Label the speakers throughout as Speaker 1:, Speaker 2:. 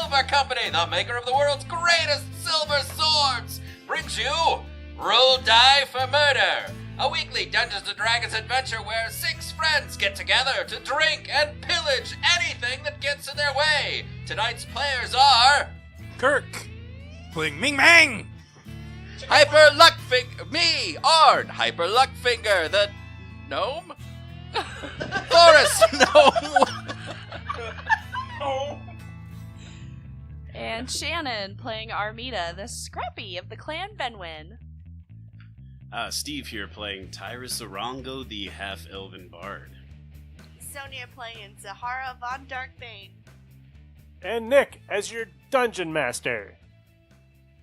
Speaker 1: Silver Company, the maker of the world's greatest silver swords, brings you Roll Die for Murder, a weekly Dungeons & Dragons adventure where 6 friends get together to drink and pillage anything that gets in their way. Tonight's players are...
Speaker 2: Kirk, playing Ming Mang.
Speaker 1: Hyper Luckfinger, me, Arn, Hyper Luckfinger, the gnome? Forest gnome!
Speaker 3: And Shannon playing Armida, the Scrappy of the Clan Benwyn.
Speaker 4: Steve here playing Tyrus Orongo, the half-elven bard.
Speaker 5: Sonia playing Zahara von Darkbane.
Speaker 6: And Nick as your dungeon master.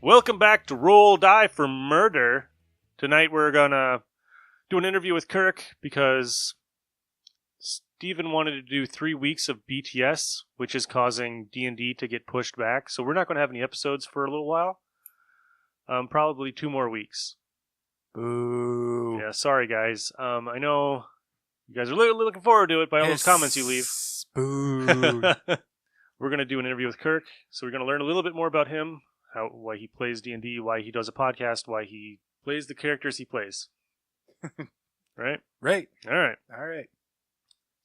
Speaker 6: Welcome back to Roll Die for Murder. Tonight we're gonna do an interview with Kirk because Steven wanted to do 3 weeks of BTS, which is causing D&D to get pushed back. So we're not going to have any episodes for a little while. Probably 2 more weeks.
Speaker 2: Boo.
Speaker 6: Yeah, sorry guys. I know you guys are looking forward to it by all those comments you leave.
Speaker 2: Boo.
Speaker 6: We're going to do an interview with Kirk, so we're going to learn a little bit more about him, why he plays D&D, why he does a podcast, why he plays the characters he plays. Right?
Speaker 2: Right.
Speaker 6: All right.
Speaker 2: All right.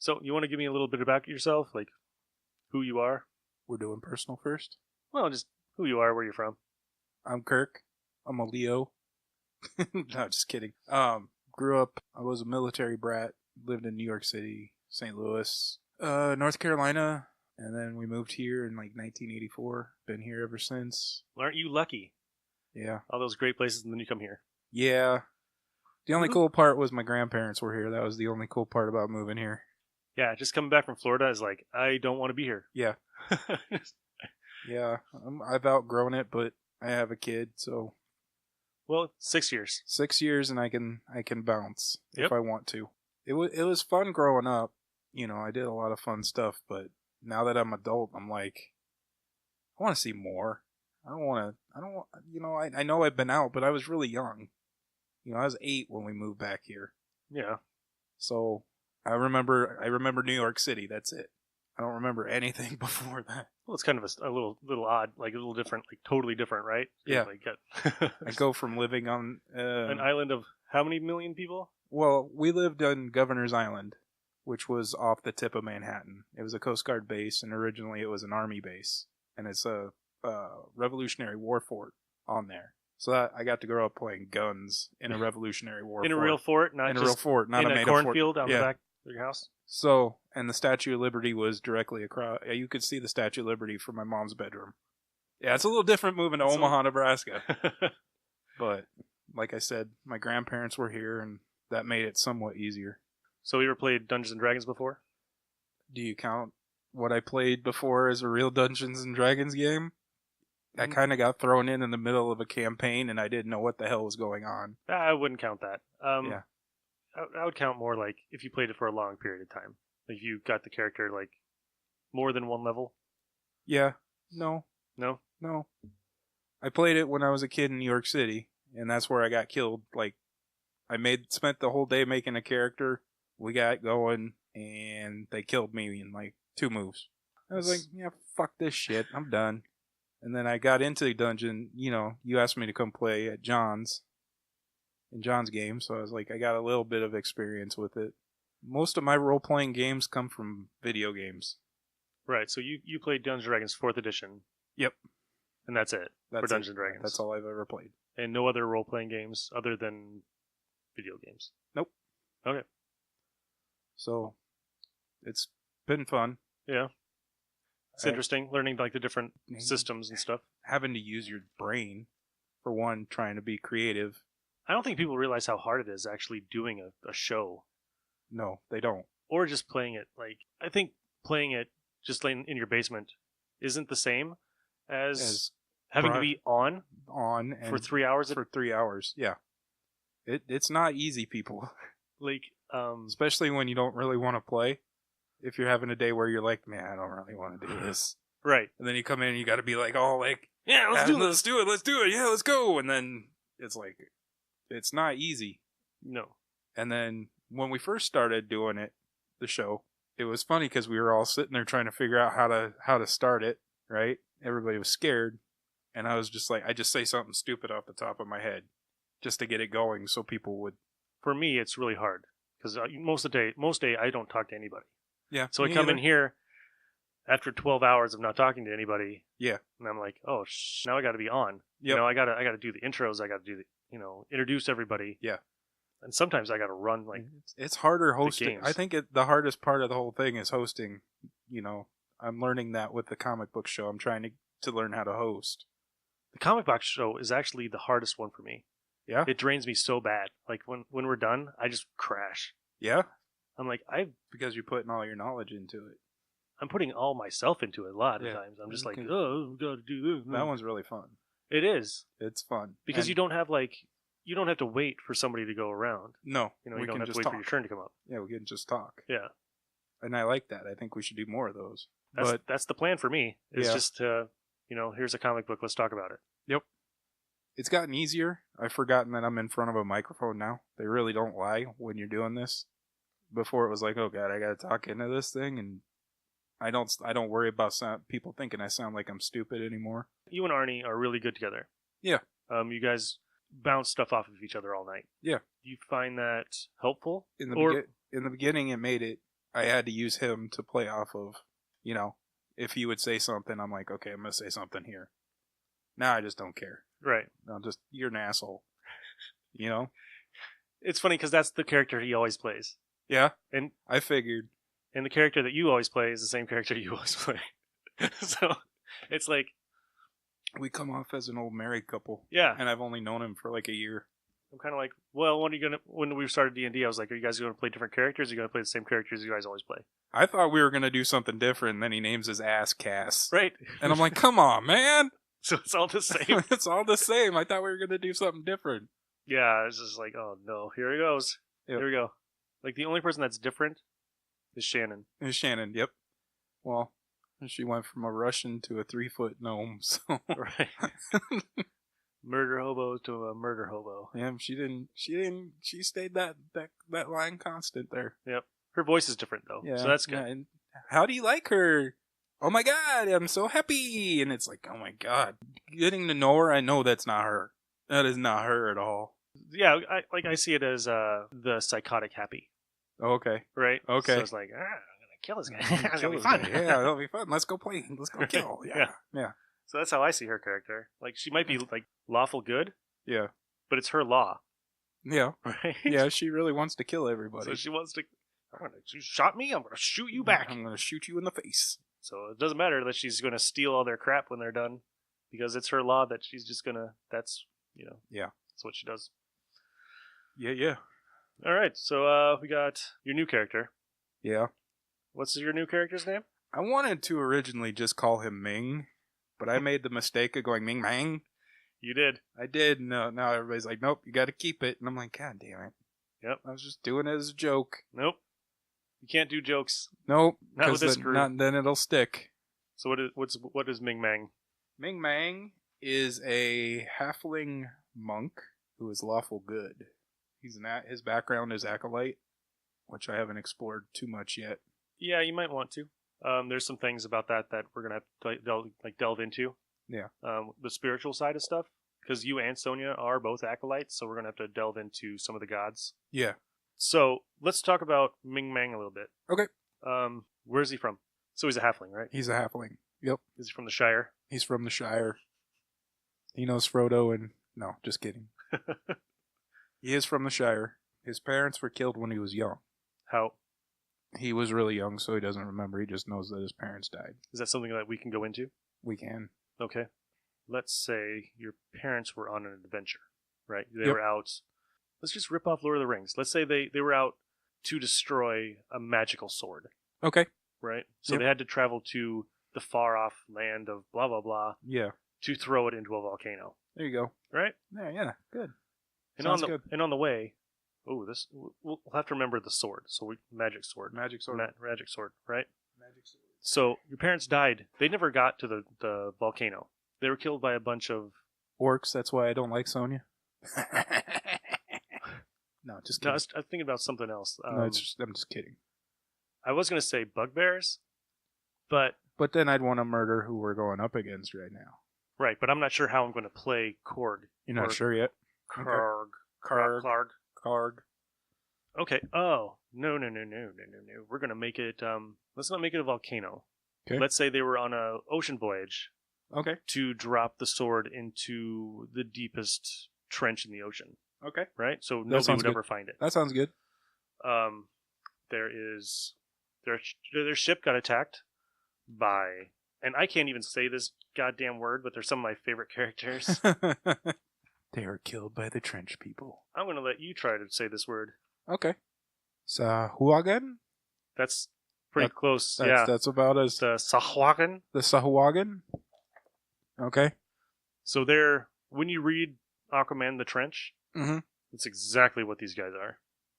Speaker 6: So, you want to give me a little bit about yourself, like who you are?
Speaker 2: We're doing personal first.
Speaker 6: Well, just who you are, where you're from.
Speaker 2: I'm Kirk. I'm a Leo. No, just kidding. Grew up, I was a military brat, lived in New York City, St. Louis, North Carolina, and then we moved here in like 1984. Been here ever since.
Speaker 6: Well, aren't you lucky?
Speaker 2: Yeah.
Speaker 6: All those great places, and then you come here.
Speaker 2: Yeah. The only cool part was my grandparents were here. That was the only cool part about moving here.
Speaker 6: Yeah, just coming back from Florida is like, I don't want to be here.
Speaker 2: Yeah. Yeah. I've outgrown it, but I have a kid, so...
Speaker 6: Well, 6 years.
Speaker 2: 6 years, and I can bounce
Speaker 6: Yep.
Speaker 2: if I want to. It was fun growing up. You know, I did a lot of fun stuff, but now that I'm adult, I'm like, I want to see more. I know I've been out, but I was really young. You know, I was 8 when we moved back here.
Speaker 6: Yeah.
Speaker 2: So I remember New York City. That's it. I don't remember anything before that.
Speaker 6: Well, it's kind of a little odd, like a little different, like totally different, right?
Speaker 2: Yeah.
Speaker 6: Like,
Speaker 2: I go from living on
Speaker 6: an island of how many million people?
Speaker 2: Well, we lived on Governor's Island, which was off the tip of Manhattan. It was a Coast Guard base, and originally it was an Army base, and it's a Revolutionary War fort on there. So I got to grow up playing guns in a Revolutionary War
Speaker 6: In
Speaker 2: fort.
Speaker 6: a real fort, not
Speaker 2: in a
Speaker 6: just
Speaker 2: real fort, not
Speaker 6: in
Speaker 2: a
Speaker 6: a
Speaker 2: made-up fort.
Speaker 6: cornfield out
Speaker 2: Yeah.
Speaker 6: the back of your house.
Speaker 2: So, and the Statue of Liberty was directly across. You could see the Statue of Liberty from my mom's bedroom. Yeah, it's a little different moving to Omaha, Nebraska. But, like I said, my grandparents were here, and that made it somewhat easier.
Speaker 6: So you ever played Dungeons and Dragons before?
Speaker 2: Do you count what I played before as a real Dungeons and Dragons game? I kind of got thrown in the middle of a campaign, and I didn't know what the hell was going on.
Speaker 6: I wouldn't count that.
Speaker 2: Yeah.
Speaker 6: I would count more like if you played it for a long period of time. Like if you got the character like more than one level.
Speaker 2: Yeah. No. I played it when I was a kid in New York City, and that's where I got killed. Like, spent the whole day making a character. We got going, and they killed me in like 2 moves. I was like, yeah, fuck this shit. I'm done. And then I got into the dungeon. You know, you asked me to come play at in John's game, so I was like, I got a little bit of experience with it. Most of my role-playing games come from video games.
Speaker 6: Right, so you played Dungeons and Dragons 4th edition.
Speaker 2: Yep.
Speaker 6: And that's it for Dungeons and Dragons.
Speaker 2: That's all I've ever played.
Speaker 6: And no other role-playing games other than video games?
Speaker 2: Nope.
Speaker 6: Okay.
Speaker 2: So, it's been fun.
Speaker 6: Yeah. It's interesting, learning like the different systems and stuff.
Speaker 2: Having to use your brain, for one, trying to be creative.
Speaker 6: I don't think people realize how hard it is actually doing a show.
Speaker 2: No, they don't.
Speaker 6: Or just playing it. Like, I think playing it just in your basement isn't the same as having to be on
Speaker 2: and
Speaker 6: for 3 hours.
Speaker 2: For 3 hours, yeah. It's not easy, people.
Speaker 6: Like,
Speaker 2: especially when you don't really want to play. If you're having a day where you're like, man, I don't really want to do this.
Speaker 6: Right.
Speaker 2: And then you come in and you got to be like, oh, like,
Speaker 6: yeah, let's do it.
Speaker 2: Yeah, let's go. And then it's like, it's not easy.
Speaker 6: No.
Speaker 2: And then when we first started doing it, the show, it was funny because we were all sitting there trying to figure out how to start it, right? everybody was scared, and I was just like, I just say something stupid off the top of my head, just to get it going, so people would.
Speaker 6: For me, it's really hard because most day I don't talk to anybody.
Speaker 2: Yeah.
Speaker 6: So I come in here after 12 hours of not talking to anybody.
Speaker 2: Yeah.
Speaker 6: And I'm like, oh, now I got to be on.
Speaker 2: Yep.
Speaker 6: I got to do the intros. I got to do introduce everybody.
Speaker 2: Yeah.
Speaker 6: And sometimes I got to run like
Speaker 2: it's harder hosting.
Speaker 6: games.
Speaker 2: I think the hardest part of the whole thing is hosting. I'm learning that with the comic book show. I'm trying to learn how to host.
Speaker 6: the comic box show is actually the hardest one for me.
Speaker 2: Yeah.
Speaker 6: It drains me so bad. Like when we're done, I just crash.
Speaker 2: Yeah.
Speaker 6: I'm like,
Speaker 2: Because you're putting all your knowledge into it.
Speaker 6: I'm putting all myself into it a lot of
Speaker 2: Yeah.
Speaker 6: times. I'm just
Speaker 2: You
Speaker 6: like,
Speaker 2: can-
Speaker 6: oh, we gotta do this.
Speaker 2: That one's really fun.
Speaker 6: It is.
Speaker 2: It's fun
Speaker 6: Because
Speaker 2: And-
Speaker 6: you don't have to wait for somebody to go around.
Speaker 2: No,
Speaker 6: You
Speaker 2: we
Speaker 6: don't
Speaker 2: can
Speaker 6: have to
Speaker 2: just
Speaker 6: wait
Speaker 2: talk.
Speaker 6: for your turn to come up.
Speaker 2: Yeah, we can just talk,
Speaker 6: Yeah.
Speaker 2: and I like that. I think we should do more of those.
Speaker 6: That's the plan for me. Is
Speaker 2: Yeah.
Speaker 6: just to, here's a comic book, let's talk about it.
Speaker 2: It's gotten easier. I've forgotten that I'm in front of a microphone now. They really don't lie when you're doing this. Before it was like, oh god, I gotta talk into this thing, and I don't worry about people thinking I sound like I'm stupid anymore.
Speaker 6: You and Arnie are really good together.
Speaker 2: Yeah.
Speaker 6: You guys bounce stuff off of each other all night.
Speaker 2: Yeah.
Speaker 6: Do you find that helpful?
Speaker 2: In the
Speaker 6: Or-
Speaker 2: in the beginning, it made it. I had to use him to play off of. If he would say something, I'm like, okay, I'm gonna say something here. Now I just don't care.
Speaker 6: Right.
Speaker 2: You're an asshole.
Speaker 6: It's funny because that's the character he always plays.
Speaker 2: Yeah.
Speaker 6: And
Speaker 2: I figured.
Speaker 6: And the character that you always play is the same character you always play. So it's like,
Speaker 2: We come off as an old married couple,
Speaker 6: yeah.
Speaker 2: and I've only known him for like a year.
Speaker 6: I'm kind of like, well, when we started D&D, I was like, are you guys going to play different characters? Or are you going to play the same characters you guys always play?
Speaker 2: I thought we were gonna do something different, and then he names his ass Cass.
Speaker 6: Right.
Speaker 2: And I'm like, come on, man.
Speaker 6: So it's all the same.
Speaker 2: It's all the same. I thought we were gonna do something different.
Speaker 6: Yeah, it's just like, oh no, here he goes.
Speaker 2: Yep.
Speaker 6: Here we go. Like the only person that's different is Shannon.
Speaker 2: It's Shannon, yep. Well, she went from a Russian to a 3-foot gnome, so
Speaker 6: Right. Murder hobo to a murder hobo.
Speaker 2: yeah, she stayed that line constant there.
Speaker 6: Yep. Her voice is different though.
Speaker 2: Yeah.
Speaker 6: So that's good.
Speaker 2: Yeah, and how do you like her? Oh my god, I'm so happy. And it's like, oh my god. Getting to know her, I know that's not her. That is not her at all.
Speaker 6: Yeah, I see it as the psychotic happy.
Speaker 2: Okay.
Speaker 6: Right?
Speaker 2: Okay.
Speaker 6: So it's like, I'm gonna kill this guy. It's gonna be
Speaker 2: Kill
Speaker 6: fun.
Speaker 2: this guy. Yeah, that'll be fun. Let's go play. Let's go kill. Yeah. Yeah.
Speaker 6: So that's how I see her character. Like she might be like lawful good,
Speaker 2: Yeah.
Speaker 6: but it's her law.
Speaker 2: Yeah.
Speaker 6: Right?
Speaker 2: Yeah, she really wants to kill everybody.
Speaker 6: So she wants to. You shot me. I'm gonna shoot you back.
Speaker 2: I'm going to shoot you in the face.
Speaker 6: So it doesn't matter that she's gonna steal all their crap when they're done, because it's her law that she's just gonna. That's
Speaker 2: Yeah.
Speaker 6: That's what she does.
Speaker 2: Yeah, yeah.
Speaker 6: All right. So we got your new character.
Speaker 2: Yeah.
Speaker 6: What's your new character's name?
Speaker 2: I wanted to originally just call him Ming, but I made the mistake of going Ming Mang.
Speaker 6: You did.
Speaker 2: I did. No, now everybody's like, nope, you got to keep it. And I'm like, god damn it.
Speaker 6: Yep.
Speaker 2: I was just doing it as a joke.
Speaker 6: Nope. You can't do jokes.
Speaker 2: Nope.
Speaker 6: Not with
Speaker 2: 'cause
Speaker 6: this
Speaker 2: then,
Speaker 6: group.
Speaker 2: then it'll stick.
Speaker 6: So what is Ming Mang?
Speaker 2: Ming Mang is a halfling monk who is lawful good. His background is acolyte, which I haven't explored too much yet.
Speaker 6: Yeah, you might want to. There's some things about that we're gonna have to delve into.
Speaker 2: Yeah.
Speaker 6: The spiritual side of stuff, because you and Sonia are both acolytes, so we're gonna have to delve into some of the gods.
Speaker 2: Yeah.
Speaker 6: So let's talk about Ming Mang a little bit.
Speaker 2: Okay.
Speaker 6: Where's he from? So he's a halfling, right?
Speaker 2: He's a halfling. Yep.
Speaker 6: Is he from the Shire?
Speaker 2: He's from the Shire. He knows Frodo and... No, just kidding. He is from the Shire. His parents were killed when he was young.
Speaker 6: How?
Speaker 2: He was really young, so he doesn't remember. He just knows that his parents died.
Speaker 6: Is that something that we can go into?
Speaker 2: We can.
Speaker 6: Okay. Let's say your parents were on an adventure, right? They
Speaker 2: Yep.
Speaker 6: were out. Let's just rip off Lord of the Rings. Let's say they were out to destroy a magical sword,
Speaker 2: Okay.
Speaker 6: right? So
Speaker 2: Yep.
Speaker 6: they had to travel to the far off land of blah, blah, blah
Speaker 2: Yeah.
Speaker 6: to throw it into a volcano,
Speaker 2: There you go.
Speaker 6: right?
Speaker 2: Yeah, yeah. Good.
Speaker 6: And
Speaker 2: Sounds
Speaker 6: on the
Speaker 2: good.
Speaker 6: and on the way, we'll have to remember the sword. So magic sword.
Speaker 2: Magic sword.
Speaker 6: Magic sword, right?
Speaker 2: Magic sword.
Speaker 6: So your parents died. They never got to the volcano. They were killed by a bunch of...
Speaker 2: Orcs, that's why I don't like Sonya. No, just
Speaker 6: No, I
Speaker 2: kidding.
Speaker 6: was thinking about something else.
Speaker 2: No, I'm just kidding.
Speaker 6: I was going to say bugbears, but
Speaker 2: But then I'd want to murder who we're going up against right now.
Speaker 6: Right, but I'm not sure how I'm going to play Korg.
Speaker 2: You're not
Speaker 6: Or
Speaker 2: sure yet?
Speaker 6: Karg.
Speaker 2: Karg.
Speaker 6: Karg.
Speaker 2: Karg.
Speaker 6: Okay. Oh, no. We're going to make it, let's not make it a volcano.
Speaker 2: Okay.
Speaker 6: Let's say they were on a ocean voyage
Speaker 2: Okay.
Speaker 6: to drop the sword into the deepest trench in the ocean,
Speaker 2: Okay.
Speaker 6: right? So nobody
Speaker 2: sounds
Speaker 6: would
Speaker 2: good.
Speaker 6: ever find it.
Speaker 2: That sounds good.
Speaker 6: Their ship got attacked by, and I can't even say this goddamn word, but they're some of my favorite characters.
Speaker 2: They were killed by the trench people.
Speaker 6: I'm going to let you try to say this word.
Speaker 2: Okay. Sahuagin?
Speaker 6: That's pretty close.
Speaker 2: That's about as
Speaker 6: The Sahuagin.
Speaker 2: the Sahuagin. Okay.
Speaker 6: So when you read Aquaman the Trench,
Speaker 2: Mm-hmm.
Speaker 6: that's exactly what these guys are.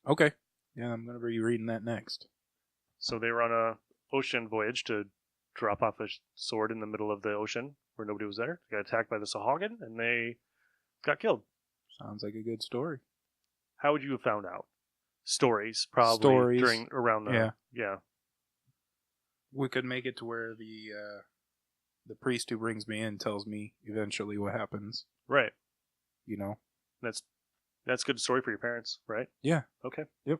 Speaker 2: Okay. Yeah, I'm gonna be reading that next.
Speaker 6: So they were on a ocean voyage to drop off a sword in the middle of the ocean where nobody was there. They got attacked by the Sahuagin, and they got killed.
Speaker 2: Sounds like a good story.
Speaker 6: How would you have found out? Stories, probably around the yeah.
Speaker 2: We could make it to where the priest who brings me in tells me eventually what happens.
Speaker 6: Right.
Speaker 2: You know.
Speaker 6: That's a good story for your parents, right?
Speaker 2: Yeah.
Speaker 6: Okay.
Speaker 2: Yep.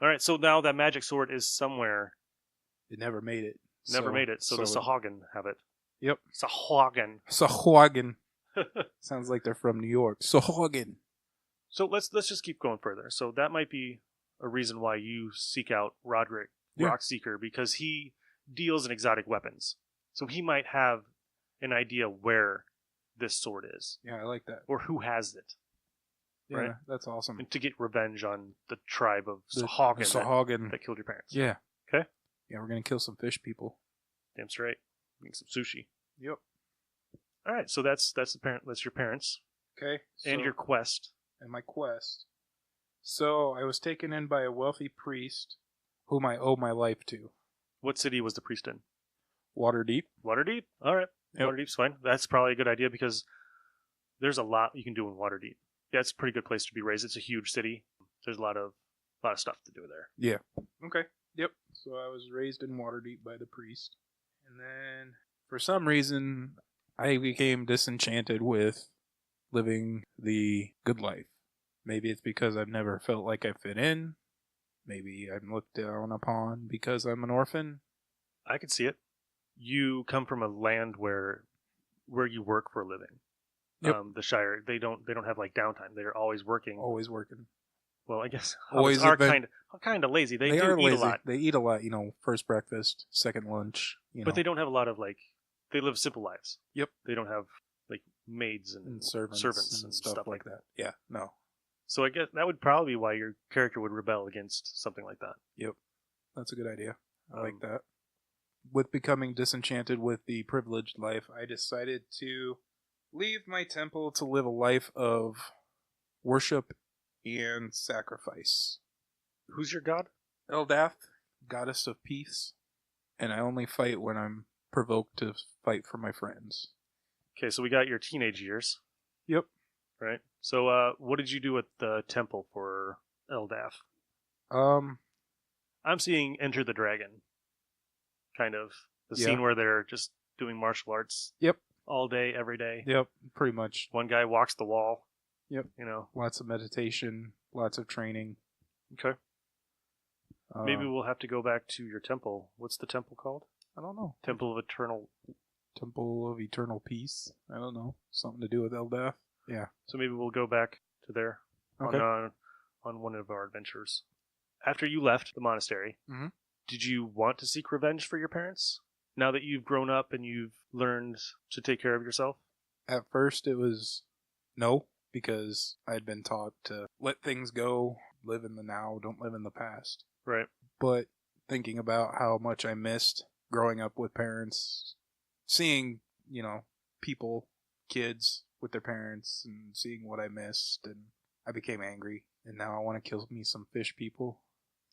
Speaker 6: All right. So now that magic sword is somewhere.
Speaker 2: It never made it.
Speaker 6: Never made it. So the Sahuagin have it.
Speaker 2: Yep.
Speaker 6: Sahuagin.
Speaker 2: Sahuagin. Sounds like they're from New York. Sahuagin.
Speaker 6: So let's just keep going further. So that might be a reason why you seek out Roderick
Speaker 2: Yeah.
Speaker 6: Rockseeker, because he deals in exotic weapons. So he might have an idea where this sword is,
Speaker 2: Yeah, I like that.
Speaker 6: or who has it,
Speaker 2: Yeah,
Speaker 6: right?
Speaker 2: that's awesome.
Speaker 6: and to get revenge on the tribe of
Speaker 2: The
Speaker 6: Sahuagin
Speaker 2: Sahuagin.
Speaker 6: that killed your parents.
Speaker 2: Yeah.
Speaker 6: Okay.
Speaker 2: Yeah, we're gonna kill some fish people.
Speaker 6: Damn straight. Make some sushi.
Speaker 2: Yep.
Speaker 6: All right. So that's your parents
Speaker 2: Okay.
Speaker 6: and your quest.
Speaker 2: and my quest. So I was taken in by a wealthy priest whom I owe my life to.
Speaker 6: What city was the priest in?
Speaker 2: Waterdeep.
Speaker 6: Waterdeep. All right.
Speaker 2: Yep.
Speaker 6: Waterdeep's fine. That's probably a good idea because there's a lot you can do in Waterdeep. Yeah, it's a pretty good place to be raised. It's a huge city. There's a lot of stuff to do there.
Speaker 2: Yeah. Okay. Yep. So I was raised in Waterdeep by the priest. And then, for some reason, I became disenchanted with living the good life. Maybe it's because I've never felt like I fit in. Maybe I'm looked down upon because I'm an orphan.
Speaker 6: I could see it. You come from a land where you work for a living.
Speaker 2: Yep.
Speaker 6: The Shire, they don't have like downtime. They're always working.
Speaker 2: Always working.
Speaker 6: Well, I guess
Speaker 2: Always
Speaker 6: hobbits are
Speaker 2: have been-
Speaker 6: kind of lazy. They do
Speaker 2: are
Speaker 6: eat
Speaker 2: lazy.
Speaker 6: a lot,
Speaker 2: They eat a lot, first breakfast, second lunch,
Speaker 6: but they don't have a lot of they live simple lives.
Speaker 2: Yep.
Speaker 6: They don't have like maids and
Speaker 2: and servants
Speaker 6: and
Speaker 2: stuff like that. Yeah, no.
Speaker 6: So I guess that would probably be why your character would rebel against something like that.
Speaker 2: Yep. That's a good idea. I like
Speaker 6: Um,
Speaker 2: that. With becoming disenchanted with the privileged life, I decided to leave my temple to live a life of worship and sacrifice.
Speaker 6: Who's your god?
Speaker 2: Eldath, goddess of peace, and I only fight when I'm provoked to fight for my friends.
Speaker 6: Okay, so we got your teenage years.
Speaker 2: Yep.
Speaker 6: Right. So, what did you do at the temple for Eldath? I'm seeing Enter the Dragon. Kind of the
Speaker 2: Yeah.
Speaker 6: scene where they're just doing martial arts.
Speaker 2: Yep.
Speaker 6: All day, every day.
Speaker 2: Yep, pretty much.
Speaker 6: One guy walks the wall.
Speaker 2: Yep. Lots of meditation, lots of training.
Speaker 6: Okay. Maybe we'll have to go back to your temple. What's the temple called?
Speaker 2: I don't know.
Speaker 6: Temple of Eternal.
Speaker 2: Temple of Eternal Peace. I don't know. Something to do with Eldath. Yeah.
Speaker 6: So maybe we'll go back to there
Speaker 2: Okay.
Speaker 6: on one of our adventures. After you left the monastery,
Speaker 2: Mhm.
Speaker 6: did you want to seek revenge for your parents? Now that you've grown up and you've learned to take care of yourself?
Speaker 2: At first, it was no, because I'd been taught to let things go, live in the now, don't live in the past.
Speaker 6: Right.
Speaker 2: But thinking about how much I missed growing up with parents, seeing, people, kids with their parents, and seeing what I missed, and I became angry, and now I want to kill me some fish people.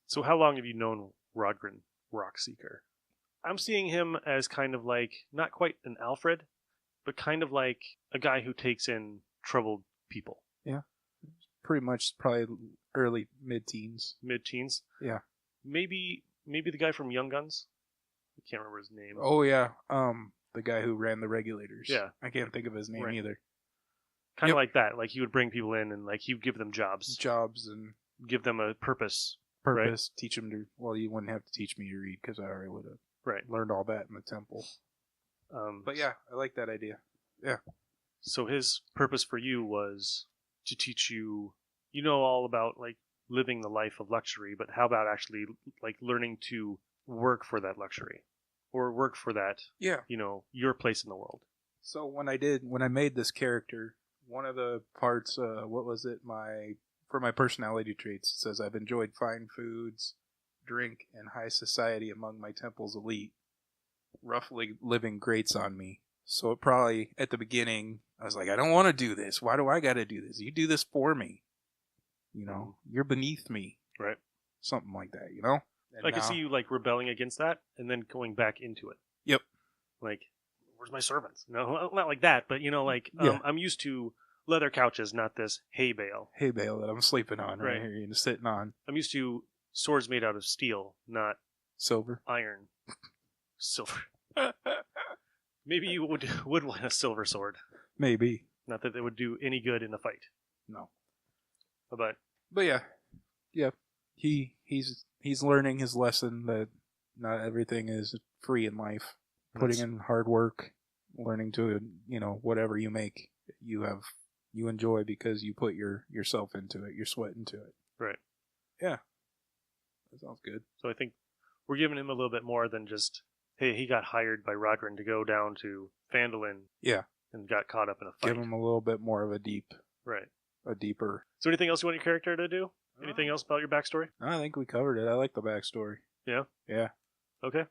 Speaker 6: So how long have you known Rodgren Rockseeker? I'm seeing him as kind of like, not quite an Alfred, but kind of like a guy who takes in troubled people.
Speaker 2: Pretty much probably early mid-teens.
Speaker 6: Mid-teens.
Speaker 2: Yeah.
Speaker 6: Maybe the guy from Young Guns. can't remember his name.
Speaker 2: Oh yeah, the guy who ran the regulators.
Speaker 6: Yeah.
Speaker 2: I can't think of his name
Speaker 6: Right.
Speaker 2: either.
Speaker 6: Kind of
Speaker 2: Yep.
Speaker 6: like that. Like he would bring people in and like he would give them jobs,
Speaker 2: Jobs and
Speaker 6: give them a purpose.
Speaker 2: purpose. Teach him to. Well, you wouldn't have to teach me to read because I already would have
Speaker 6: Right.
Speaker 2: learned all that in the temple. But yeah, I like that idea.
Speaker 6: So his purpose for you was to teach you, you know, all about like living the life of luxury, but how about actually like learning to work for that luxury or work for that,
Speaker 2: Yeah.
Speaker 6: you know, your place in the world.
Speaker 2: So when I made this character, one of the parts, what was it? For my personality traits, it says I've enjoyed fine foods, drink, and high society among my temple's elite. Roughly living grates on me. So it probably at the beginning, I was like, I don't want to do this. Why do I got to do this? You do this for me. You know, you're beneath me.
Speaker 6: Right.
Speaker 2: Something like that. You know. And
Speaker 6: I can
Speaker 2: now-
Speaker 6: see you like rebelling against that and then going back into it.
Speaker 2: Yep.
Speaker 6: Like, where's my servants? No, not like that, but you know, like
Speaker 2: Yeah.
Speaker 6: I'm used to leather couches, not this hay bale.
Speaker 2: hay bale that I'm sleeping on right
Speaker 6: Right.
Speaker 2: here, you're sitting on
Speaker 6: I'm used to swords made out of steel, not
Speaker 2: silver.
Speaker 6: iron. Silver. Maybe you would win a silver sword.
Speaker 2: Maybe.
Speaker 6: Not that it would do any good in a fight.
Speaker 2: No.
Speaker 6: But
Speaker 2: But yeah. He's learning his lesson that not everything is free in life. Putting in hard work, learning to, you know, whatever you make, you enjoy because you put yourself into it, your sweat into it.
Speaker 6: Right.
Speaker 2: Yeah. That sounds good.
Speaker 6: So I think we're giving him a little bit more than just, hey, he got hired by Rodrin to go down to Phandalin.
Speaker 2: Yeah.
Speaker 6: And got caught up in a fight.
Speaker 2: Give him a little bit more of a deeper.
Speaker 6: So anything else you want your character to do? Anything else about your backstory?
Speaker 2: I think we covered it. I like the backstory.
Speaker 6: Yeah?
Speaker 2: Yeah.
Speaker 6: Okay.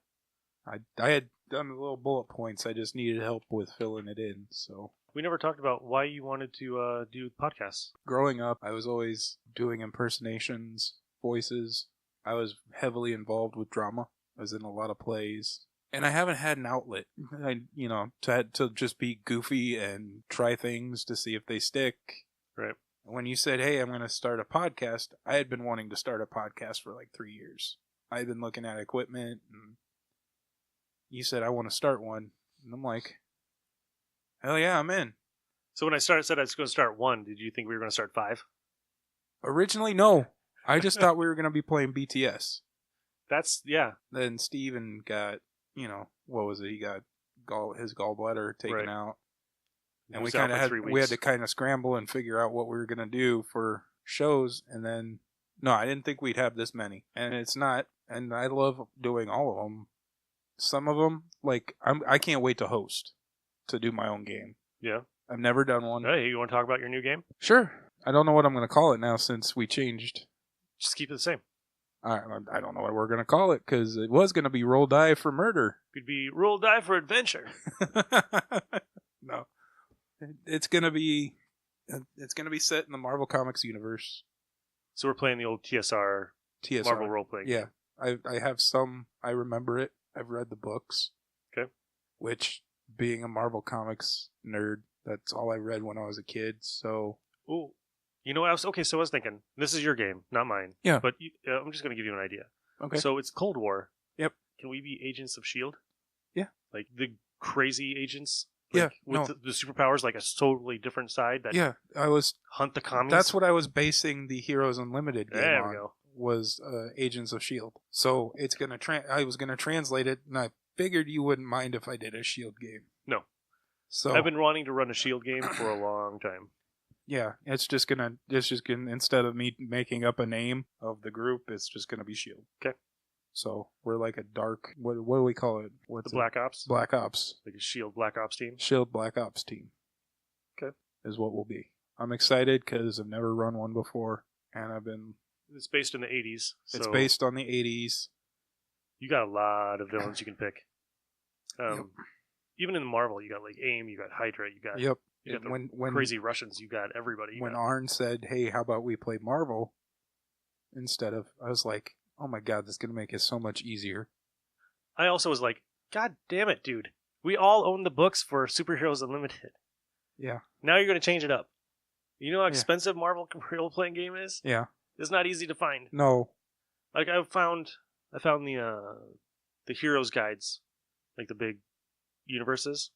Speaker 2: I had done the little bullet points. I just needed help with filling it in. So
Speaker 6: We never talked about why you wanted to do podcasts.
Speaker 2: growing up, I was always doing impersonations, voices. I was heavily involved with drama. I was in a lot of plays. And I haven't had an outlet, to just be goofy and try things to see if they stick.
Speaker 6: Right.
Speaker 2: When you said, hey, I'm going to start a podcast, I had been wanting to start a podcast for like 3 years. I had been looking at equipment, and you said, I want to start one. And I'm like, hell yeah, I'm in.
Speaker 6: So when I said I was going to start 1, did you think we were going to start 5?
Speaker 2: Originally, no. I just thought we were going to be playing BTS.
Speaker 6: That's, yeah.
Speaker 2: Then Steven got, what was it? He got his gallbladder taken
Speaker 6: Right.
Speaker 2: out.
Speaker 6: He
Speaker 2: And we
Speaker 6: was out
Speaker 2: kind of
Speaker 6: for
Speaker 2: had
Speaker 6: 3
Speaker 2: we
Speaker 6: weeks.
Speaker 2: had to kind of scramble and figure out what we were gonna do for shows, and then no, I didn't think we'd have this many, and it's not. And I love doing all of them. Some of them, like I can't wait to host, to do my own game.
Speaker 6: Yeah.
Speaker 2: I've never done one.
Speaker 6: Hey, you want to talk about your new game?
Speaker 2: Sure. I don't know what I'm gonna call it now since we changed.
Speaker 6: Just keep it the same.
Speaker 2: I don't know what we're gonna call it because it was gonna be Roll Die for Murder.
Speaker 6: Could be Roll Die for Adventure.
Speaker 2: No. It's gonna be set in the Marvel Comics universe.
Speaker 6: So we're playing the old TSR,
Speaker 2: TSR.
Speaker 6: Marvel role-playing.
Speaker 2: Yeah, I have some. I remember it. I've read the books.
Speaker 6: Okay.
Speaker 2: Which, being a Marvel Comics nerd, that's all I read when I was a kid. So
Speaker 6: Ooh. You know, so I was thinking, this is your game, not mine.
Speaker 2: Yeah.
Speaker 6: But I'm just going to give you an idea.
Speaker 2: okay.
Speaker 6: So it's Cold War.
Speaker 2: Yep.
Speaker 6: Can we be agents of S.H.I.E.L.D.?
Speaker 2: Yeah.
Speaker 6: Like the crazy agents?
Speaker 2: Yeah,
Speaker 6: Like, with
Speaker 2: no.
Speaker 6: the superpowers, like a totally different side that
Speaker 2: yeah, I was.
Speaker 6: hunt the commies?
Speaker 2: That's what I was basing the Heroes Unlimited game
Speaker 6: There
Speaker 2: on.
Speaker 6: we go.
Speaker 2: Was Agents of Shield. So it's gonna. I was gonna translate it, and I figured you wouldn't mind if I did a Shield game.
Speaker 6: No.
Speaker 2: So
Speaker 6: I've been wanting to run a S.H.I.E.L.D. game for a long time.
Speaker 2: yeah, it's just gonna instead of me making up a name of the group, it's just gonna be Shield.
Speaker 6: Okay.
Speaker 2: So we're like a dark. What do we call it? What's
Speaker 6: The
Speaker 2: it?
Speaker 6: Black Ops?
Speaker 2: Black Ops.
Speaker 6: Like a S.H.I.E.L.D. Black Ops team?
Speaker 2: Shield Black Ops team.
Speaker 6: Okay.
Speaker 2: Is what we'll be. I'm excited because I've never run one before, and I've been.
Speaker 6: It's based in the 80s.
Speaker 2: It's
Speaker 6: so
Speaker 2: based on the 80s.
Speaker 6: You got a lot of villains you can pick.
Speaker 2: Yep.
Speaker 6: Even in Marvel, you got like AIM, you got Hydra, you got,
Speaker 2: Yep.
Speaker 6: you got the
Speaker 2: When
Speaker 6: crazy Russians, you got everybody. You
Speaker 2: when
Speaker 6: got,
Speaker 2: Arn said, "Hey, how about we play Marvel?" instead of, I was like, "Oh my god, this is gonna make it so much easier."
Speaker 6: I also was like, God damn it, dude. We all own the books for Superheroes Unlimited.
Speaker 2: Yeah.
Speaker 6: Now you're going to change it up. You know how
Speaker 2: Yeah.
Speaker 6: expensive Marvel role-playing game is?
Speaker 2: Yeah.
Speaker 6: It's not easy to find.
Speaker 2: No.
Speaker 6: Like I found the the heroes guides, like the big universes.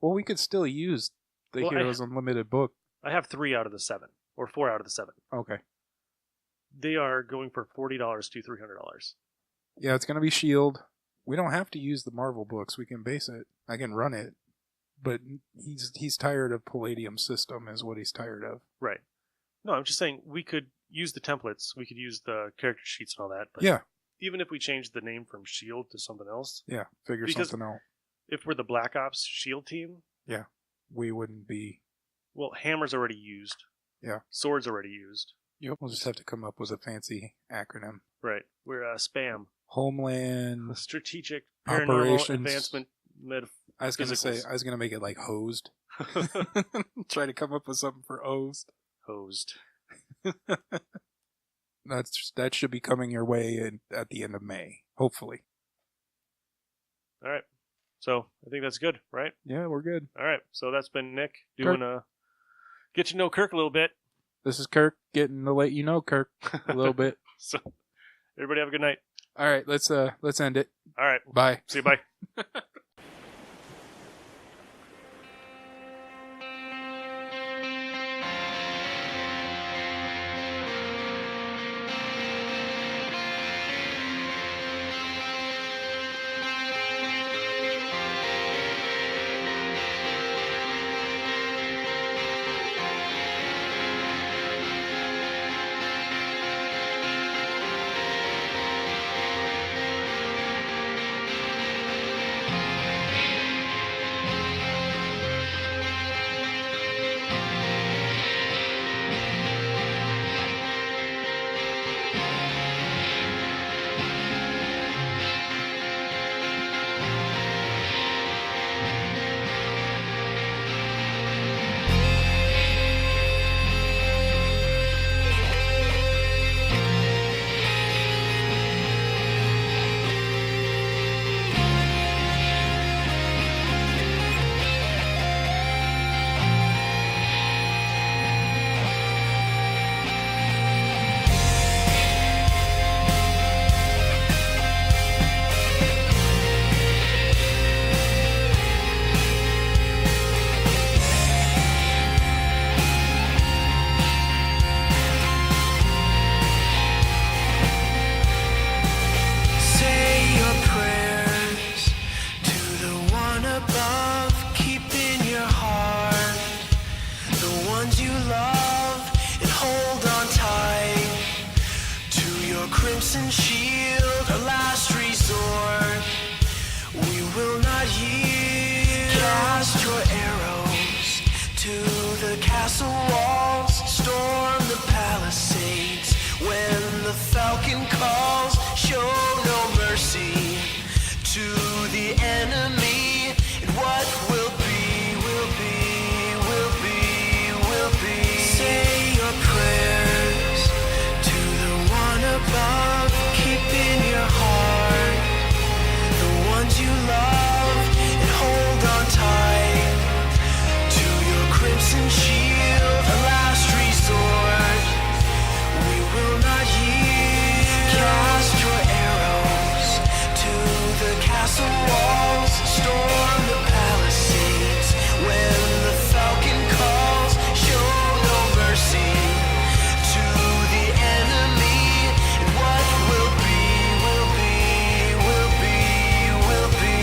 Speaker 2: Well, we could still use the
Speaker 6: Well,
Speaker 2: Heroes Unlimited book.
Speaker 6: I have 3 out of the 7, or 4 out of the 7.
Speaker 2: Okay.
Speaker 6: They are going for $40 to $300.
Speaker 2: Yeah, it's going to be Shield. We don't have to use the Marvel books. We can base it. I can run it. But he's tired of Palladium's system, is what he's tired of.
Speaker 6: Right. No, I'm just saying we could use the templates. We could use the character sheets and all that. But
Speaker 2: Yeah,
Speaker 6: even if we change the name from Shield to something else,
Speaker 2: yeah. Figure
Speaker 6: Because-
Speaker 2: something out.
Speaker 6: if we're the Black Ops Shield team,
Speaker 2: We wouldn't be.
Speaker 6: well, Hammer's already used.
Speaker 2: Yeah.
Speaker 6: Sword's already used.
Speaker 2: Yep. We'll just have to come up with a fancy acronym.
Speaker 6: Right. We're SPAM.
Speaker 2: Homeland.
Speaker 6: Strategic Paranormal
Speaker 2: Operations.
Speaker 6: Advancement Med.
Speaker 2: I was gonna say.
Speaker 6: Physicals.
Speaker 2: I was gonna make it like hosed. Try to come up with something for hosed.
Speaker 6: Hosed.
Speaker 2: That should be coming your way at the end of May, hopefully.
Speaker 6: All right. So I think that's good, right?
Speaker 2: Yeah, we're good.
Speaker 6: All right. So that's been Nick doing get you to know Kirk a little bit.
Speaker 2: This is Kirk getting to let you know, Kirk, a little bit.
Speaker 6: So everybody have a good night.
Speaker 2: All right, let's end it.
Speaker 6: All right.
Speaker 2: Bye.
Speaker 6: See you. Bye.
Speaker 7: crimson shield, our last resort. We will not yield. Cast your arrows to the castle walls. Storm the palisades when the falcon calls. Show no mercy to the enemy. And what will be, will be, will be, will be. Say your prayers to the one above. Keep in your heart the ones you love, and hold on tight to your crimson shield, a last resort. We will not yield. Cast your arrows to the castle walls. Storm the palisades when the falcon calls. Show no mercy to the enemy. And what will be, will be, will be, will be.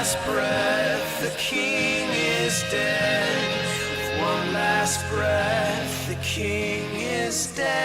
Speaker 7: last breath, the king is dead. With one last breath, the king is dead.